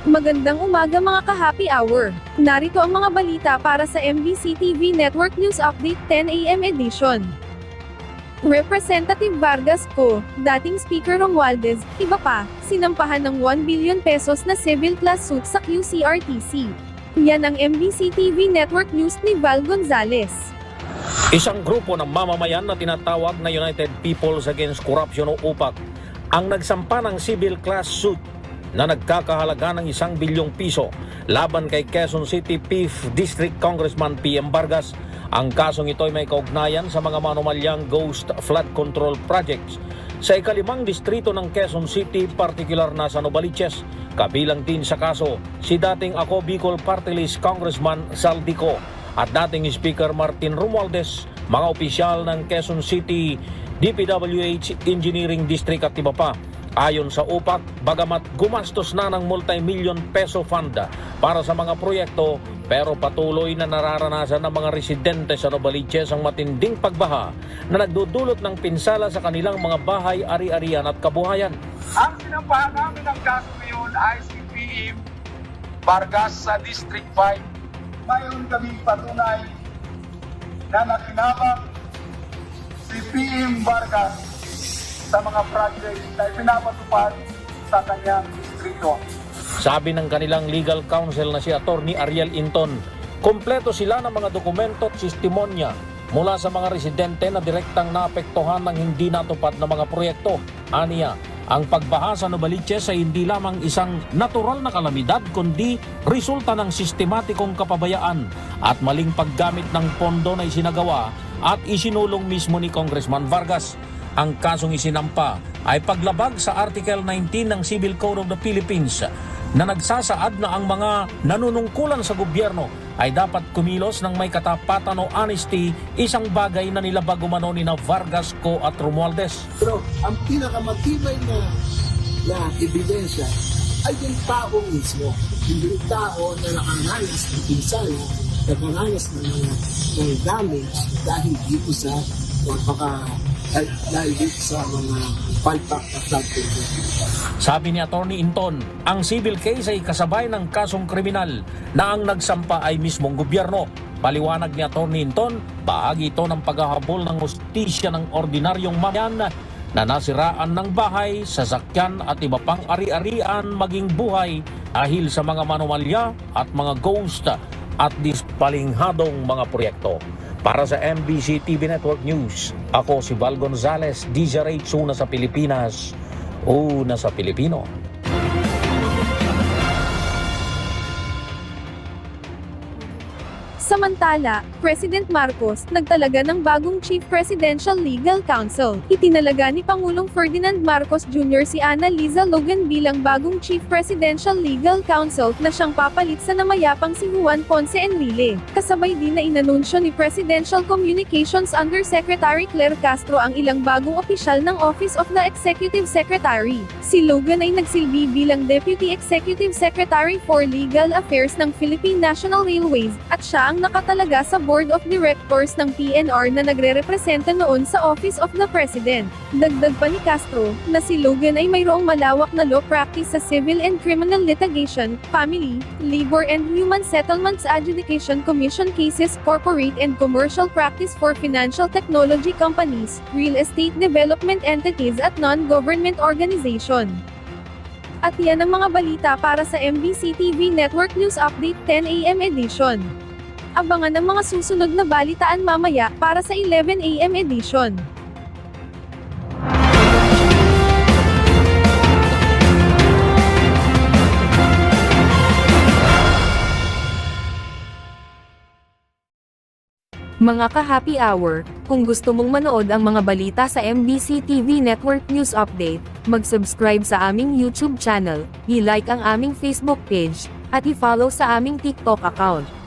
Magandang umaga mga ka-happy hour. Narito ang mga balita para sa MBC TV Network News Update 10 AM edition. Representative Vargas Co., dating Speaker Romualdez, iba pa, sinampahan ng 1 billion pesos na civil class suit sa QCRTC. Yan ang MBC TV Network News ni Val Gonzales. Isang grupo ng mamamayan na tinatawag na United Peoples Against Corruption o UPAC ang nagsampa ng civil class suit na nagkakahalaga ng 1 bilyong piso laban kay Quezon City 5th District Congressman PM Vargas. Ang kasong ito ay may kaugnayan sa mga manumalyang ghost flood control projects sa ika-5 distrito ng Quezon City, partikular na sa Novaliches. Kabilang din sa kaso si dating Ako Bicol Party List Congressman Saldico at dating Speaker Martin Romualdez, mga opisyal ng Quezon City DPWH Engineering District at iba pa. Ayon sa UPAC, bagamat gumastos na ng multi-million peso fund para sa mga proyekto, pero patuloy na nararanasan ng mga residente sa Novaliches ang matinding pagbaha na nagdudulot ng pinsala sa kanilang mga bahay, ari-arian at kabuhayan. Ang sinampahan namin ng kaso ngayon ay si PM Vargas sa District 5. Mayroon kaming patunay na nakinabang si PM Vargas sa mga project na ipinapatupad sa kanyang distrito. Sabi ng kanilang legal counsel na si Attorney Ariel Inton, kompleto sila ng mga dokumento at testimonya mula sa mga residente na direktang naapektuhan ng hindi natupad na mga proyekto. Aniya, ang pagbaha sa Novaliches ay hindi lamang isang natural na kalamidad kundi resulta ng sistematikong kapabayaan at maling paggamit ng pondo na isinagawa at isinulong mismo ni Congressman Vargas. Ang kasong isinampa ay paglabag sa Article 19 ng Civil Code of the Philippines na nagsasaad na ang mga nanunungkulan sa gobyerno ay dapat kumilos ng may katapatan o honesty, isang bagay na nilabag umano ni Vargas Co. at Romualdez. Pero ang pinakamatibay na ebidensya ay yung tao mismo. Yung tao na nakaranas ng pinsala, nakaranas ng damage dahil dito sa dahil dito sa mga palpak at flood control. Sabi ni Attorney Inton, ang civil case ay kasabay ng kasong kriminal na ang nagsampa ay mismong gobyerno. Paliwanag ni Attorney Inton, bahagi ito ng paghahabol ng hustisya ng ordinaryong mamayan na nasiraan ng bahay, sasakyan at iba pang ari-arian maging buhay dahil sa mga manomalya at mga ghost at dispalinghadong mga proyekto. Para sa MBC TV Network News, ako si Val Gonzales, DZRH, una sa Pilipinas, una sa Pilipino. Samantala, President Marcos nagtalaga ng bagong Chief Presidential Legal Counsel. Itinalaga ni Pangulong Ferdinand Marcos Jr. si Ana Liza Logan bilang bagong Chief Presidential Legal Counsel na siyang papalit sa namayapang si Juan Ponce Enrile. Kasabay din na inanunsyo ni Presidential Communications Undersecretary Claire Castro ang ilang bagong opisyal ng Office of the Executive Secretary. Si Logan ay nagsilbi bilang Deputy Executive Secretary for Legal Affairs ng Philippine National Railways, at siya ang nakatalaga sa Board of Directors ng PNR na nagre-representa noon sa Office of the President. Dagdag pa ni Castro, na si Logan ay mayroong malawak na law practice sa civil and criminal litigation, family, labor and human settlements adjudication commission cases, corporate and commercial practice for financial technology companies, real estate development entities at non-government organization. At yan ang mga balita para sa MBC TV Network News Update 10 AM edition. Abangan ang mga susunod na balitaan mamaya para sa 11 AM edition. Mga ka-happy hour, kung gusto mong manood ang mga balita sa MBC TV Network News Update, mag-subscribe sa aming YouTube channel, i-like ang aming Facebook page, at i-follow sa aming TikTok account.